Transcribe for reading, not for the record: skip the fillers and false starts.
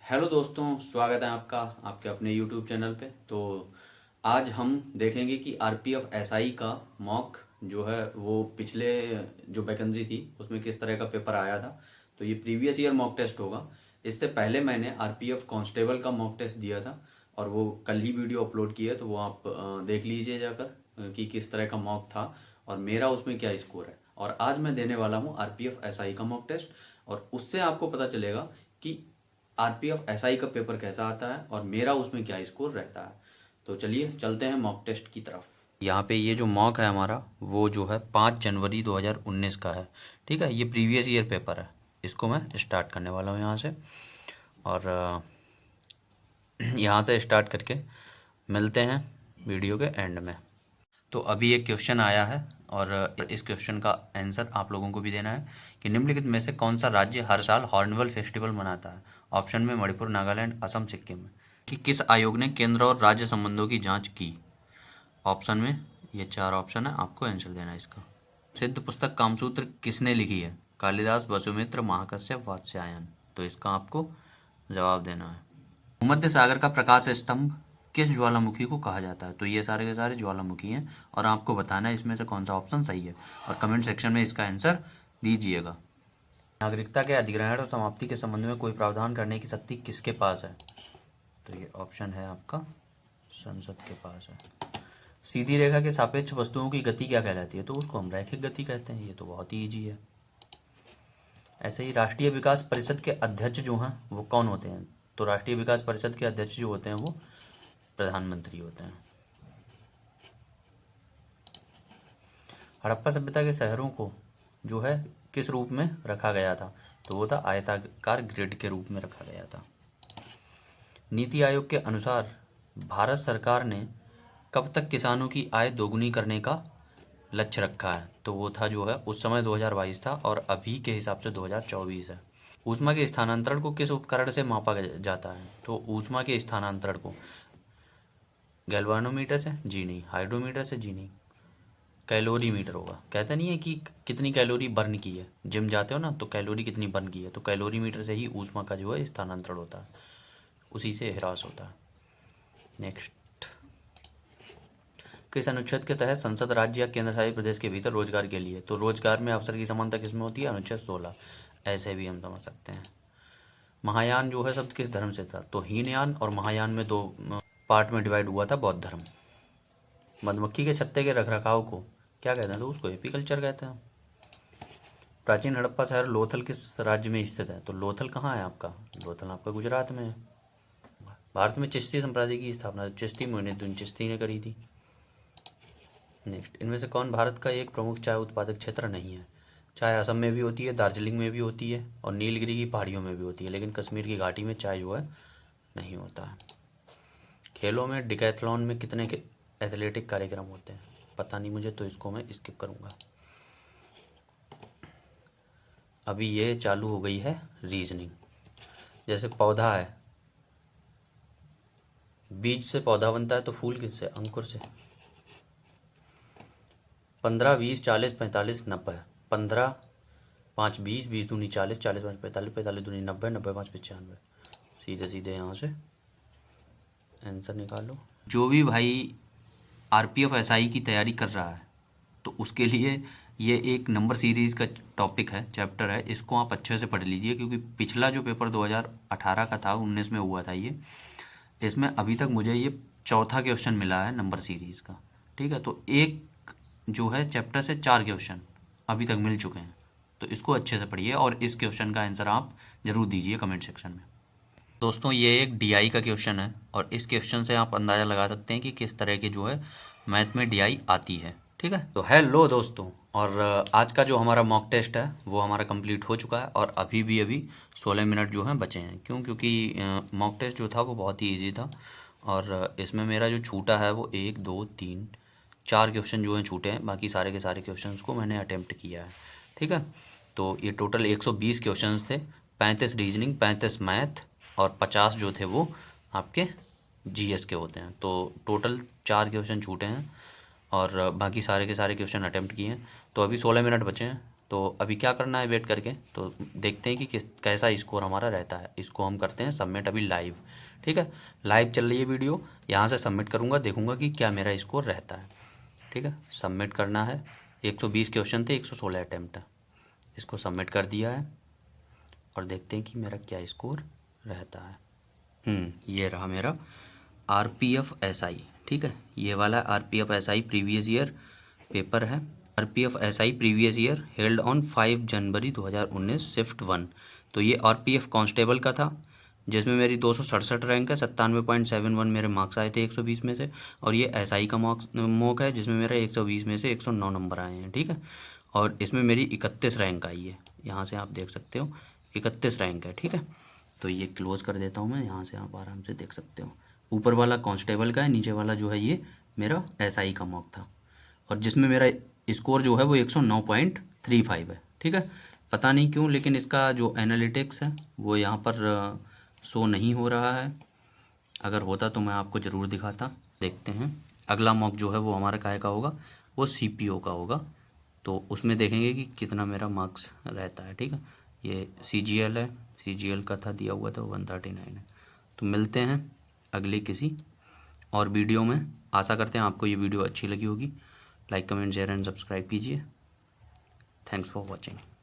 Hello दोस्तों, स्वागत है आपका आपके अपने यूट्यूब चैनल पे। तो आज हम देखेंगे कि आरपीएफ एसआई का मॉक जो है वो पिछले जो वैकेंसी थी उसमें किस तरह का पेपर आया था। तो ये प्रीवियस ईयर मॉक टेस्ट होगा। इससे पहले मैंने आरपीएफ कांस्टेबल का मॉक टेस्ट दिया था और वो कल ही वीडियो अपलोड की है, तो वो आप देख लीजिए जाकर कि किस तरह का मॉक था और मेरा उसमें क्या स्कोर है। और आज मैं देने वाला हूँ आरपीएफ एसआई का मॉक टेस्ट और उससे आपको पता चलेगा कि आरपीएफ एसआई का पेपर कैसा आता है और मेरा उसमें क्या स्कोर रहता है। तो चलिए चलते हैं मॉक टेस्ट की तरफ। यहाँ पे ये जो मॉक है हमारा वो जो है 5 जनवरी 2019 का है। ठीक है, ये प्रीवियस ईयर पेपर है। इसको मैं स्टार्ट करने वाला हूँ यहाँ से और यहाँ से स्टार्ट करके मिलते हैं वीडियो के एंड में। तो अभी एक क्वेश्चन आया है और इस क्वेश्चन का आंसर आप लोगों को भी देना है कि निम्नलिखित में से कौन सा राज्य हर साल हॉर्नबिल फेस्टिवल मनाता है। ऑप्शन में मणिपुर, नागालैंड, असम, सिक्किम। कि किस आयोग ने केंद्र और राज्य संबंधों की जांच की। ऑप्शन में ये 4 ऑप्शन है, आपको आंसर देना है इसका। सिद्ध पुस्तक कामसूत्र किसने लिखी है। कालिदास, वसुमित्र, महाकश्यप, वात्स्यायन। तो इसका आपको जवाब देना है। भूमध्य सागर का प्रकाश स्तंभ किस ज्वालामुखी को कहा जाता है। तो ये सारे के सारे ज्वालामुखी हैं और आपको बताना है इसमें से कौन सा ऑप्शन सही है और कमेंट सेक्शन में इसका आंसर दीजिएगा। नागरिकता के अधिग्रहण और समाप्ति के संबंध में कोई प्रावधान करने की शक्ति किसके पास है। तो ये ऑप्शन है आपका संसद के पास है। सीधी रेखा के सापेक्ष वस्तुओं की गति क्या कहलाती है। तो उसको हम रैखिक गति कहते हैं। ये तो बहुत ही ईजी है। ऐसे ही राष्ट्रीय विकास परिषद के अध्यक्ष जो हैं वो कौन होते हैं। तो राष्ट्रीय विकास परिषद के अध्यक्ष जो होते हैं वो प्रधानमंत्री होते हैं। हड़प्पा सभ्यता के शहरों को जो है किस रूप में रखा गया था। तो वो था आयताकार ग्रिड के रूप में रखा गया था। नीति आयोग के अनुसार भारत सरकार ने कब तक किसानों की आय दोगुनी करने का लक्ष्य रखा है। तो वो था जो है उस समय 2022 था और अभी के हिसाब से 2024 है। ऊष्मा के स्थानांतरण को किस उपकरण से मापा जाता है। तो ऊष्मा के स्थानांतरण को गैल्वानोमीटर से जी नहीं, हाइड्रोमीटर से जी नहीं, कैलोरी मीटर होगा। कहते नहीं है कि कितनी कैलोरी बर्न की है, जिम जाते हो ना तो कैलोरी कितनी बर्न की है, तो कैलोरी मीटर से ही ऊष्मा का जो है स्थानांतरण होता है, उसी से ह्रास होता है। नेक्स्ट, किस अनुच्छेद के तहत संसद राज्य या केंद्र शासित प्रदेश के भीतर रोजगार के लिए। तो रोजगार में अवसर की समानता किसमें होती है। अनुच्छेद 16। ऐसे भी हम समझ सकते हैं। महायान जो है शब्द किस धर्म से था। तो हीनयान और महायान में दो पार्ट में डिवाइड हुआ था बौद्ध धर्म। मधुमक्खी के छत्ते के रखरखाव को क्या कहते हैं। तो उसको एपीकल्चर कहते हैं। प्राचीन हड़प्पा शहर लोथल किस राज्य में स्थित है। तो लोथल कहाँ है आपका। लोथल आपका गुजरात में है। भारत में चिश्ती संप्रदाय की स्थापना चिश्ती मोइनुद्दीन चिश्ती ने करी थी। नेक्स्ट, इनमें से कौन भारत का एक प्रमुख चाय उत्पादक क्षेत्र नहीं है। चाय असम में भी होती है, दार्जिलिंग में भी होती है और नीलगिरी की पहाड़ियों में भी होती है, लेकिन कश्मीर की घाटी में चाय जो है नहीं होता है। खेलों में डिकैथलॉन में कितने के एथलेटिक कार्यक्रम होते हैं। पता नहीं मुझे, तो इसको मैं स्किप करूँगा। अभी ये चालू हो गई है रीजनिंग। जैसे पौधा है, बीज से पौधा बनता है, तो फूल किससे, अंकुर से। 15, 20, 40, 45, 90। 15, 5, 20, 20 दूनी 40, 40, 5, 45, 45 दूनी 90, 90, 5, 95। सीधे सीधे यहाँ से आंसर निकालो। जो भी भाई आरपीएफ एसआई की तैयारी कर रहा है तो उसके लिए ये एक नंबर सीरीज़ का टॉपिक है, चैप्टर है। इसको आप अच्छे से पढ़ लीजिए क्योंकि पिछला जो पेपर 2018 का था 19 में हुआ था ये, इसमें अभी तक मुझे ये चौथा क्वेश्चन मिला है नंबर सीरीज़ का। ठीक है, तो एक जो है चैप्टर से 4 क्वेश्चन अभी तक मिल चुके हैं, तो इसको अच्छे से पढ़िए और इस क्वेश्चन का आंसर आप ज़रूर दीजिए कमेंट सेक्शन में। दोस्तों ये एक डीआई का क्वेश्चन है और इस क्वेश्चन से आप अंदाज़ा लगा सकते हैं कि किस तरह की जो है मैथ में डीआई आती है। ठीक है, तो हेलो दोस्तों, और आज का जो हमारा मॉक टेस्ट है वो हमारा कंप्लीट हो चुका है और अभी 16 मिनट जो हैं बचे हैं। क्योंकि मॉक टेस्ट जो था वो बहुत ही ईजी था और इसमें मेरा जो छूटा है वो 1, 2, 3, 4 क्वेश्चन जो हैं छूटे हैं, बाकी सारे के सारे क्वेश्चन को मैंने अटेम्प्ट किया है। ठीक है, तो ये टोटल 120 क्वेश्चन थे। 35 रीजनिंग, 35 मैथ और 50 जो थे वो आपके जीएस के होते हैं। तो टोटल 4 क्वेश्चन छूटे हैं और बाकी सारे के सारे क्वेश्चन अटेम्प्ट किए हैं। तो अभी 16 मिनट बचे हैं, तो अभी क्या करना है वेट करके, तो देखते हैं कि कैसा स्कोर हमारा रहता है। इसको हम करते हैं सबमिट अभी लाइव। ठीक है, लाइव चल रही है वीडियो, यहाँ से सबमिट करूँगा, देखूँगा कि क्या मेरा स्कोर रहता है। ठीक है, सबमिट करना है। 120 क्वेश्चन थे, 116 अटैम्प्ट है। इसको सबमिट कर दिया है और देखते हैं कि मेरा क्या स्कोर रहता है। ये रहा मेरा RPF SI। ठीक है, ये वाला RPF SI previous year paper है। RPF SI previous year held on 5 January 2019 shift 1। तो ये RPF कांस्टेबल का था, जिसमें मेरी 267 रैंक है, 97.71 मेरे मार्क्स आए थे 120 में से। और ये SI का मॉक है, जिसमें मेरा 120 में से 109 नंबर आए हैं। ठीक है, और इसमें मेरी 31 रैंक आई है, यहाँ से आप देख सकते हो 31 रैंक है। ठीक है, तो ये क्लोज़ कर देता हूँ मैं, यहाँ से आप आराम से देख सकते हो। ऊपर वाला कांस्टेबल का है, नीचे वाला जो है ये मेरा SI का मॉक था, और जिसमें मेरा स्कोर जो है वो 109.35 है। ठीक है, पता नहीं क्यों लेकिन इसका जो एनालिटिक्स है वो यहाँ पर शो नहीं हो रहा है। अगर होता तो मैं आपको ज़रूर दिखाता। देखते हैं अगला मॉक जो है वो हमारा काहे का होगा, वो CPO का होगा। तो उसमें देखेंगे कि कितना मेरा मार्क्स रहता है। ठीक है, ये CGL है, CGL का था दिया हुआ था 139 है। तो मिलते हैं अगले किसी और वीडियो में। आशा करते हैं आपको ये वीडियो अच्छी लगी होगी। Like comment share and subscribe कीजिए। Thanks for watching.